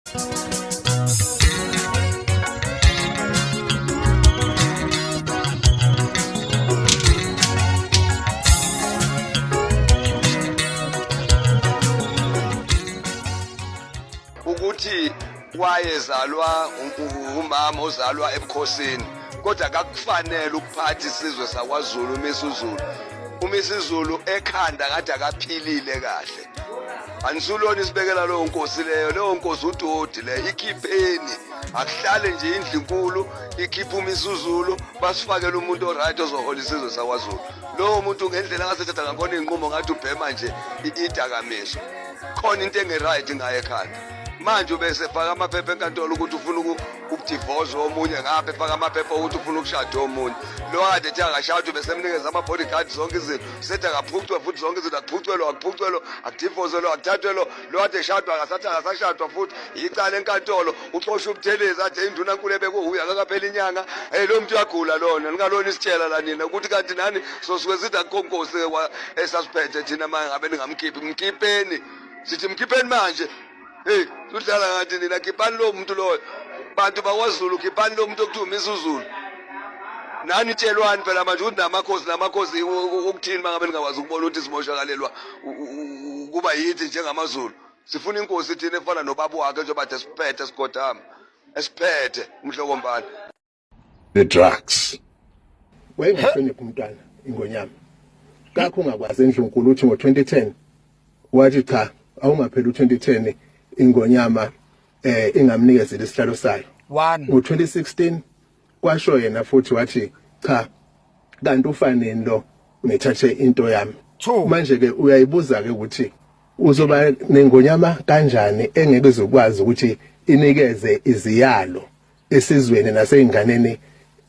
ukuthi wayezalwa umama ozalwa ebukhosini kodwa akakufanele ukuphatha isizwe sakwaZulu uMisuzulu ekhanda kade akaphilile kahle anisulona isibekela leyo nkosi leyo nkosi udodi le ikhipheni akuhlale nje indlu inkulu ikhipha uMisuzulu basifakele umuntu oright ozohola isizwe sakwaZulu lowo muntu ngendlela angasethatha ngakhona inqumo ngathi ubhema nje idakamisho khona into engeright ngaye ekhanda manje ubese faka amaphepha enkantolo ukuthi ufuna ukudivorce omunye ngapha efaka amaphepha ukuthi ufuna ukushada omunye lo kade ethi akashada besemnikeza ama bodyguard zonke izinto sethi akaphucwe futhi zonke izinto akuphucwelwa akudivorce lo akuthathwe lo kade eshadwa akasashadwa futhi icala enkantolo uxosha ubuthelezi athi induna nkulu ebekuhuya akakaphela inyanga lo muntu uyagula lona ningalona isitshela la nina ukuthi kanti nani sosuke sithi akonkosi esasiphethe thina manje ngabe ningamkhiphi mkhipheni sithi mkhipheni manje hey udlala ngathi nina khiphani lo muntu loyo bantu bakwaZulu khiphani lo muntu okuthiwa uMisuzulu nani tshelwani phela manje ukuthi namakhosi ukuthini mangabe ningakwazi ukubona ukuthi simoshakalelwa kuba yithi njengamaZulu sifuna inkosi thina efana nobaba wakhe njengoba desiphethe sigodama esiphethe umhlokombani the drugs wayengahlonipha umntwana ingonyama kakho ungakwazi endlunkulu uthi ngo2010 wathi cha awungaphela u2010 ingonyama ingamnikezela isihlalo sayo ngo2016 kwasho yena futhi wathi cha kanti ufanele lo ngithathe into yami manje ke uyayibuza ke ukuthi uzoba nengonyama kanjani engeke izokwazi ukuthi inikeze iziyalo esizweni naseyinganeni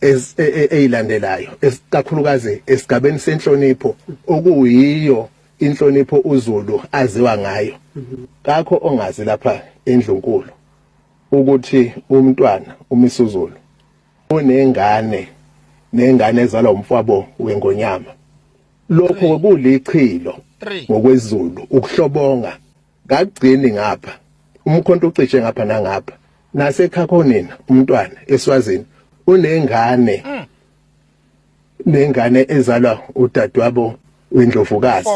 ezilandelayo esikakhulukazi esigabeni senhlonipho okuyiyo inhlonipho uZulu aziwa ngayo kakho ongazi lapha endlunkulu ukuthi umntwana uMisuzulu unengane ezalwa umfwabo wengonyama lokho kulichilo ngokweZulu ukuhlobonga ngagcini ngapha umkhonto ucishe ngapha nangapha nasekhakhonina umntwana eSwazini unengane ezalwa udadewabo wendlovukazi